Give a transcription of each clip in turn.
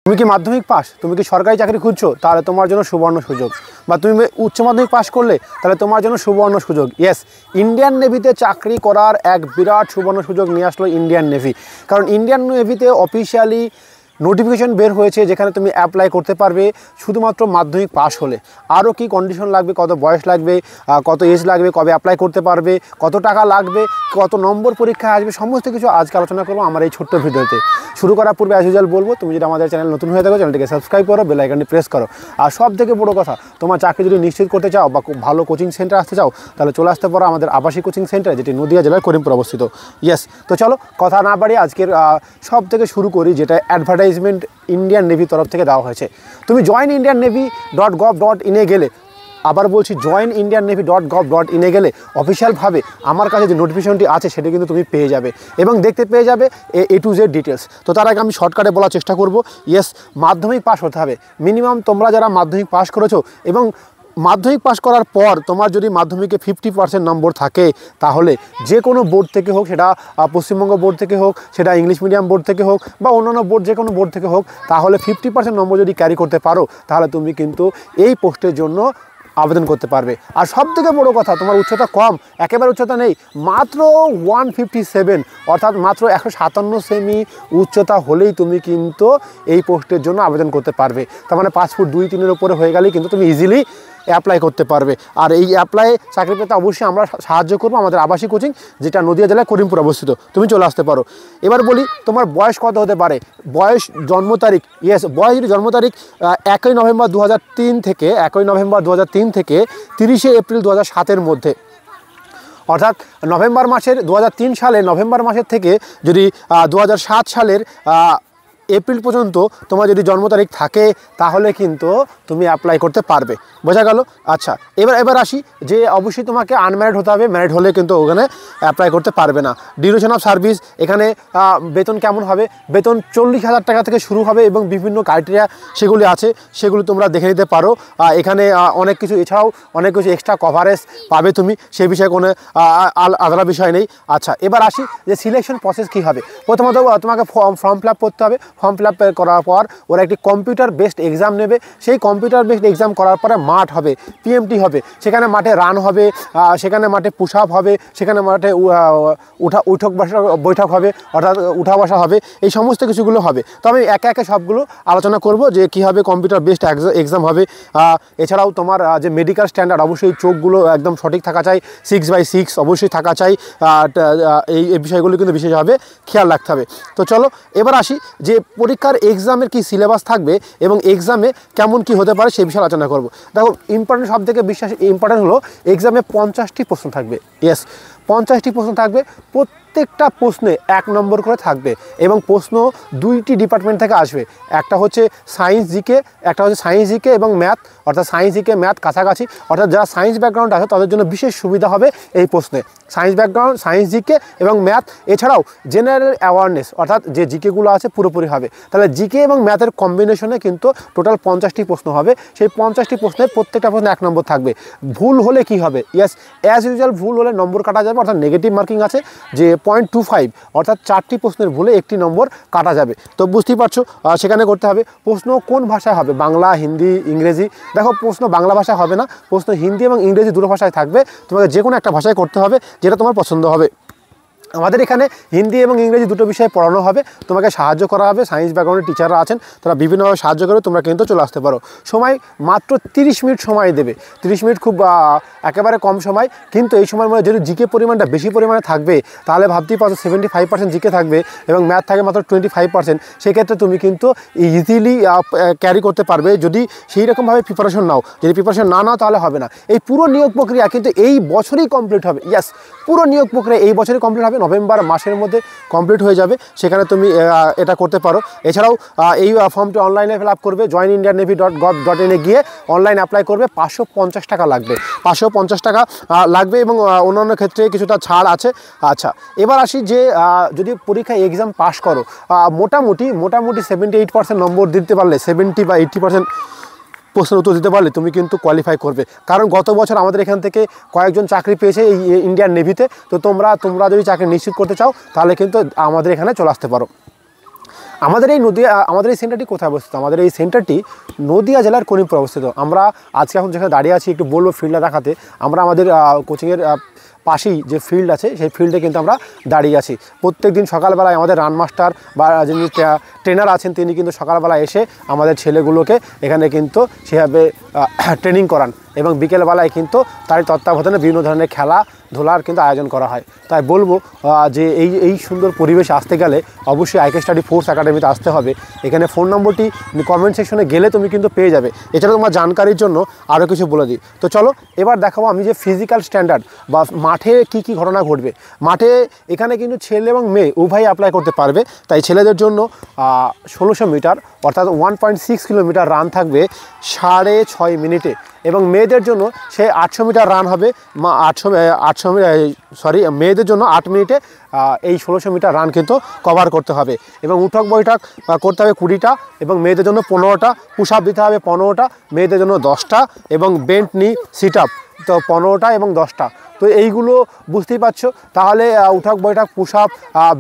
তুমি কি মাধ্যমিক পাস, তুমি কি সরকারি চাকরি খুঁজছো, তাহলে তোমার জন্য সুবর্ণ সুযোগ। বা তুমি উচ্চ মাধ্যমিক পাস করলে তাহলে তোমার জন্য সুবর্ণ সুযোগ। ইয়েস, ইন্ডিয়ান নেভিতে চাকরি করার এক বিরাট সুবর্ণ সুযোগ নিয়ে আসলো ইন্ডিয়ান নেভি। কারণ ইন্ডিয়ান নেভিতে অফিসিয়ালি নোটিফিকেশন বের হয়েছে যেখানে তুমি অ্যাপ্লাই করতে পারবে শুধুমাত্র মাধ্যমিক পাস হলে। আরও কি কন্ডিশন লাগবে, কত বয়স লাগবে, কত এজ লাগবে, কবে অ্যাপ্লাই করতে পারবে, কত টাকা লাগবে, কত নম্বর পরীক্ষা আসবে, সমস্ত কিছু আজকে আলোচনা করবো আমার এই ছোট্ট ভিডিওতে। শুরু করার পূর্বে অ্যাজ ইউজুয়াল বলবো, তুমি যদি আমাদের চ্যানেল নতুন হয়ে থাকো চ্যানেলটিকে সাবস্ক্রাইব করো, বেল আইকনটি প্রেস করো। আর সব থেকে বড়ো কথা, তোমার চাকরি যদি নিশ্চিত করতে চাও বা খুব ভালো কোচিং সেন্টার আসতে চাও তাহলে চলে আসতে পারো আমাদের আবাসিক কোচিং সেন্টার, যেটি নদিয়া জেলার করিমপুর অবস্থিত। ইয়েস, তো চলো কথা না বাড়িয়ে আজকের সব থেকে শুরু করি, যেটা অ্যাডভার্টাইজমেন্ট ইন্ডিয়ান নেভি তরফ থেকে দেওয়া হয়েছে। তুমি joinindiannavy.gov.in গেলে, আবার বলছি joinindiannavy.gov.in গেলে অফিসিয়ালভাবে আমার কাছে যে নোটিফিকেশনটি আছে সেটা কিন্তু তুমি পেয়ে যাবে এবং দেখতে পেয়ে যাবে A to Z ডিটেলস। তো তার আগে আমি শর্টকাটে বলার চেষ্টা করব। ইয়েস, মাধ্যমিক পাস হতে হবে মিনিমাম। তোমরা যারা মাধ্যমিক পাস করেছো এবং মাধ্যমিক পাস করার পর তোমার যদি মাধ্যমিকে 50% নম্বর থাকে তাহলে যে কোনো বোর্ড থেকে হোক, সেটা পশ্চিমবঙ্গ বোর্ড থেকে হোক, সেটা ইংলিশ মিডিয়াম বোর্ড থেকে হোক বা অন্যান্য বোর্ড, যে কোনো বোর্ড থেকে হোক, তাহলে 50% নম্বর যদি ক্যারি করতে পারো তাহলে তুমি কিন্তু এই পোস্টের জন্য আবেদন করতে পারবে। আর সব থেকে বড়ো কথা, তোমার উচ্চতা কম, একেবারে উচ্চতা নেই, মাত্র 157 অর্থাৎ মাত্র 157 সেমি উচ্চতা হলেই তুমি কিন্তু এই পোস্টের জন্য আবেদন করতে পারবে। তার মানে 5 ফুট 2-3 উপরে হয়ে গেলেই কিন্তু তুমি ইজিলি অ্যাপ্লাই করতে পারবে। আর এই অ্যাপ্লাই চাকরি পেতে অবশ্যই আমরা সাহায্য করবো, আমাদের আবাসিক কোচিং যেটা নদিয়া জেলায় করিমপুর অবস্থিত। তুমি চলে আসতে পারো। এবার বলি তোমার বয়স কত হতে পারে। বয়স, জন্ম তারিখ, ইয়েস, বয়স যদি জন্ম তারিখ 1 নভেম্বর 2003 থেকে 30 এপ্রিল 2007 মধ্যে, অর্থাৎ নভেম্বর মাসের 2003 সালে নভেম্বর মাসের থেকে যদি 2007 সালের এপ্রিল পর্যন্ত তোমার যদি জন্ম তারিখ থাকে তাহলে কিন্তু তুমি অ্যাপ্লাই করতে পারবে। বোঝা গেল? আচ্ছা, এবার আসি যে অবশ্যই তোমাকে আনম্যারিড হতে হবে। ম্যারিড হলে কিন্তু ওখানে অ্যাপ্লাই করতে পারবে না। ডিউরেশন অফ সার্ভিস, এখানে বেতন কেমন হবে, বেতন 40,000 টাকা থেকে শুরু হবে এবং বিভিন্ন ক্রাইটেরিয়া সেগুলি আছে, সেগুলো তোমরা দেখে নিতে পারো। এখানে অনেক কিছু, এছাড়াও অনেক কিছু এক্সট্রা কভারেজ পাবে তুমি, সে বিষয়ে কোনো আলাদা বিষয় নেই। আচ্ছা, এবার আসি যে সিলেকশন প্রসেস কী হবে। প্রথমত তোমাকে ফর্ম ফিল আপ করতে হবে। ফর্ম ফিল আপ করার পর ওরা একটি কম্পিউটার বেসড এক্সাম নেবে। সেই কম্পিউটার বেসড এক্সাম করার পরে মাঠ হবে, পিএমটি হবে, সেখানে মাঠে রান হবে, সেখানে মাঠে পুশ আপ হবে, সেখানে মাঠে বৈঠক হবে, অর্থাৎ উঠা বসা হবে, এই সমস্ত কিছুগুলো হবে। তো আমি একে একে সবগুলো আলোচনা করব যে কীভাবে কম্পিউটার বেসড এক্সাম হবে। এছাড়াও তোমার যে মেডিকেল স্ট্যান্ডার্ড, অবশ্যই চোখগুলো একদম সঠিক থাকা চাই, 6/6 অবশ্যই থাকা চাই। এই বিষয়গুলো কিন্তু বিশেষভাবে খেয়াল রাখতে হবে। তো চলো এবার আসি যে পরীক্ষার এক্সামের কি সিলেবাস থাকবে এবং এক্সামে কেমন কি হতে পারে সেই বিষয়ে আলোচনা করব। দেখো, ইম্পর্টেন্ট, সব থেকে ইম্পর্টেন্ট হলো এক্সামে 50টি প্রশ্ন থাকবে। ইয়েস, 50টি প্রশ্ন থাকবে। প্রত্যেকটা প্রশ্নে 1 নম্বর করে থাকবে এবং প্রশ্ন 2টি ডিপার্টমেন্ট থেকে আসবে। একটা হচ্ছে সায়েন্স জিকে, একটা হচ্ছে সায়েন্স জিকে এবং ম্যাথ, অর্থাৎ সায়েন্স জিকে ম্যাথ কাছাকাছি, অর্থাৎ যারা সায়েন্স ব্যাকগ্রাউন্ড আছে তাদের জন্য বিশেষ সুবিধা হবে এই প্রশ্নে। সায়েন্স ব্যাকগ্রাউন্ড, সায়েন্স জিকে এবং ম্যাথ, এছাড়াও জেনারেল অ্যাওয়ারনেস, অর্থাৎ যে জিকেগুলো আছে পুরোপুরি হবে। তাহলে জিকে এবং ম্যাথের কম্বিনেশনে কিন্তু টোটাল 50টি প্রশ্ন হবে। সেই 50টি প্রশ্নের প্রত্যেকটা প্রশ্নে 1 নম্বর থাকবে। ভুল হলে কি হবে? ইয়েস, অ্যাজ ইউজুয়াল ভুল হলে নম্বর কাটা যাবে, অর্থাৎ নেগেটিভ মার্কিং আছে যে 0.25, অর্থাৎ 4টি প্রশ্নের ভুলে 1টি নম্বর কাটা যাবে। তো বুঝতেই পারছো সেখানে করতে হবে। প্রশ্ন কোন ভাষায় হবে? বাংলা, হিন্দি, ইংরেজি। দেখো, প্রশ্ন বাংলা ভাষায় হবে না, প্রশ্ন হিন্দি এবং ইংরেজি দুটো ভাষায় থাকবে। তোমাকে যে কোনো একটা ভাষায় করতে হবে যেটা তোমার পছন্দ হবে। আমাদের এখানে হিন্দি এবং ইংরেজি দুটো বিষয়ে পড়ানো হবে, তোমাকে সাহায্য করা হবে। সায়েন্স ব্যাকগ্রাউন্ডের টিচাররা আছেন, তারা বিভিন্নভাবে সাহায্য করে, তোমরা কিন্তু চলে আসতে পারো। সময় মাত্র 30 মিনিট সময় দেবে। 30 মিনিট খুব একেবারে কম সময়, কিন্তু এই সময়ের মধ্যে যদি জিকে পরিমাণটা বেশি পরিমাণে থাকবে তাহলে ভাবতেই পারছো 75% জিকে থাকবে এবং ম্যাথ থাকে মাত্র 25%। সেক্ষেত্রে তুমি কিন্তু ইজিলি ক্যারি করতে পারবে যদি সেই রকমভাবে প্রিপারেশন নাও। যদি প্রিপারেশন না নাও তাহলে হবে না। এই পুরো নিয়োগ প্রক্রিয়া কিন্তু এই বছরই কমপ্লিট হবে। ইয়েস, পুরো নিয়োগ প্রক্রিয়া এই বছরই কমপ্লিট হবে, নভেম্বর মাসের মধ্যে কমপ্লিট হয়ে যাবে। সেখানে তুমি এটা করতে পারো। এছাড়াও এই ফর্মটি অনলাইনে ফিল আপ করবে, joinindiannavy.gov.in গিয়ে অনলাইন অ্যাপ্লাই করবে। 550 টাকা লাগবে, 550 টাকা লাগবে এবং অন্যান্য ক্ষেত্রে কিছুটা ছাড় আছে। আচ্ছা, এবার আসি যে যদি পরীক্ষায় এক্সাম পাস করো, মোটামুটি 78% নম্বর দিতে পারলে, 70 বা 80% প্রশ্নের উত্তর দিতে পারলে তুমি কিন্তু কোয়ালিফাই করবে। কারণ গত বছর আমাদের এখান থেকে কয়েকজন চাকরি পেয়েছে এই ইন্ডিয়ান নেভিতে। তো তোমরা যদি চাকরি নিশ্চিত করতে চাও তাহলে কিন্তু আমাদের এখানে চলে আসতে পারো। আমাদের এই সেন্টারটি কোথায় অবস্থিত? আমাদের এই সেন্টারটি নদিয়া জেলার করিমপুর অবস্থিত। আমরা আজকে এখন যেখানে দাঁড়িয়ে আছি একটু বলবো ফিল্ডটা দেখাতে। আমরা আমাদের কোচিংয়ের পাশেই যে ফিল্ড আছে সেই ফিল্ডে কিন্তু আমরা দাঁড়িয়ে আছি। প্রত্যেক দিন সকালবেলায় আমাদের রান মাস্টার বা যিনি ট্রেনার আছেন তিনি কিন্তু সকালবেলায় এসে আমাদের ছেলেগুলোকে এখানে কিন্তু সেভাবে ট্রেনিং করান এবং বিকেলবেলায় কিন্তু তার তত্ত্বাবধানে বিভিন্ন ধরনের খেলাধুলার কিন্তু আয়োজন করা হয়। তাই বলবো যে এই সুন্দর পরিবেশে আসতে গেলে অবশ্যই আইকে স্টাডি ফোর্স একাডেমিতে আসতে হবে। এখানে ফোন নম্বরটি কমেন্ট সেকশনে গেলে তুমি কিন্তু পেয়ে যাবে। এছাড়া তোমার জানকারির জন্য আরও কিছু বলে দিই। তো চলো এবার দেখাবো আমি যে ফিজিক্যাল স্ট্যান্ডার্ড বা মাঠে কি ঘটনা ঘটবে। মাঠে এখানে কিন্তু ছেলে এবং মেয়ে উভয়ই অ্যাপ্লাই করতে পারবে। তাই ছেলেদের জন্য 1600 মিটার অর্থাৎ 1.6 কিলোমিটার রান থাকবে 6.5 মিনিটে এবং মেয়েদের জন্য সে 800 মিটার রান হবে। মেয়েদের জন্য 8 মিনিটে এই 1600 মিটার রান কিন্তু কভার করতে হবে এবং উঠক বৈঠক করতে হবে 20টা এবং মেয়েদের জন্য 15টা, পুশ আপ দিতে হবে 15টা, মেয়েদের জন্য 10টা এবং বেন্ট নি সিট আপ তো 15টা এবং 10টা। তো এইগুলো বুঝতেই পারছো। তাহলে উঠক বৈঠক, পুশ আপ,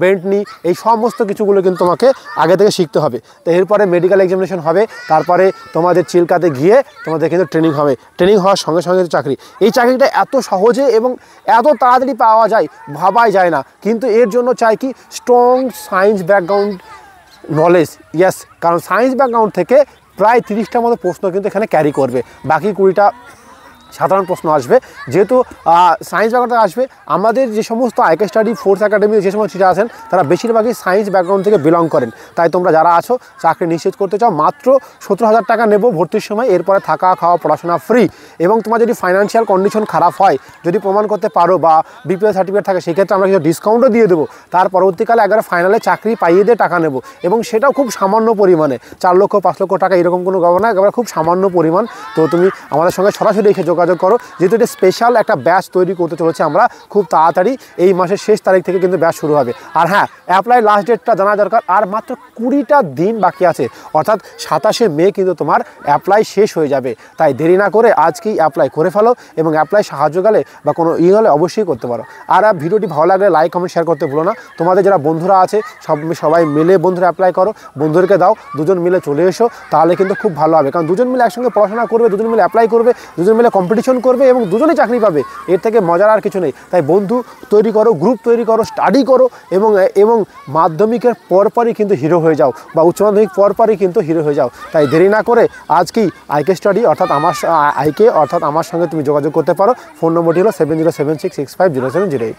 বেন্ট নি এই সমস্ত কিছুগুলো কিন্তু তোমাকে আগে থেকে শিখতে হবে। তো এরপরে মেডিকেল এক্সামিনেশন হবে, তারপরে তোমাদের চিল্কাতে গিয়ে তোমাদের কিন্তু ট্রেনিং হবে। ট্রেনিং হওয়ার সঙ্গে সঙ্গে চাকরি। এই চাকরিটা এত সহজে এবং এত তাড়াতাড়ি পাওয়া যায় ভাবাই যায় না, কিন্তু এর জন্য চাই কি strong science background knowledge. Yes, কারণ সায়েন্স ব্যাকগ্রাউন্ড থেকে প্রায় 30টার মতো প্রশ্ন কিন্তু এখানে ক্যারি করবে, বাকি 20টা সাধারণ প্রশ্ন আসবে। যেহেতু সায়েন্স ব্যাকগ্রাউন্ড আসবে, আমাদের যে সমস্ত আইকে স্টাডি ফোর্স একাডেমি যে সমস্ত টিচার আছেন তারা বেশিরভাগই সায়েন্স ব্যাকগ্রাউন্ড থেকে বিলং করেন। তাই তোমরা যারা আছো চাকরি নিশ্চিত করতে চাও, মাত্র 17,000 টাকা নেব ভর্তির সময়। এরপরে থাকা খাওয়া পড়াশোনা ফ্রি এবং তোমার যদি ফাইন্যান্সিয়াল কন্ডিশন খারাপ হয়, যদি প্রমাণ করতে পারো বা বিপিএল সার্টিফিকেট থাকে, সেক্ষেত্রে আমরা কিছু ডিসকাউন্টও দিয়ে দেবো। তার পরবর্তীকালে একবার ফাইনালে চাকরি পাইয়ে দিয়ে টাকা নেব এবং সেটাও খুব সামান্য পরিমাণে, 4 লক্ষ 5 লক্ষ টাকা এরকম কোনো গণনা, একবার খুব সামান্য পরিমাণ। তো তুমি আমাদের সঙ্গে সরাসরি এসে যোগাযোগ করো, যেহেতু এটা স্পেশাল একটা ব্যাচ তৈরি করতে চলেছে আমরা খুব তাড়াতাড়ি। এই মাসের শেষ তারিখ থেকে কিন্তু ব্যাচ শুরু হবে। আর হ্যাঁ, অ্যাপ্লাই লাস্ট ডেটটা জানা দরকার, আর মাত্র 20টা দিন বাকি আছে, অর্থাৎ 27শে মে কিন্তু তোমার অ্যাপ্লাই শেষ হয়ে যাবে। তাই দেরি না করে আজকেই অ্যাপ্লাই করে ফেলো এবং অ্যাপ্লাই সাহায্য গেলে বা কোনো হলে অবশ্যই করতে পারো। আর ভিডিওটি ভালো লাগলে লাইক কমেন্ট শেয়ার করতে ভুলো না। তোমাদের যারা বন্ধুরা আছে সবাই মিলে বন্ধুরা অ্যাপ্লাই করো, বন্ধুদেরকে দাও, দুজন মিলে চলে এসো, তাহলে কিন্তু খুব ভালো হবে। কারণ দুজন মিলে একসঙ্গে পড়াশোনা করবে, দুজন মিলে অ্যাপ্লাই করবে, দুজন মিলে কম্পিটিশন করবে এবং দুজনেই চাকরি পাবে। এর থেকে মজার আর কিছু নেই। তাই বন্ধু তৈরি করো, গ্রুপ তৈরি করো, স্টাডি করো এবং মাধ্যমিকের পরপরই কিন্তু হিরো হয়ে যাও বা উচ্চ মাধ্যমিক পরপরই কিন্তু হিরো হয়ে যাও। তাই দেরি না করে আজকেই আইকে স্টাডি অর্থাৎ আমার সঙ্গে তুমি যোগাযোগ করতে পারো। ফোন নম্বরটি হলো 7076650708।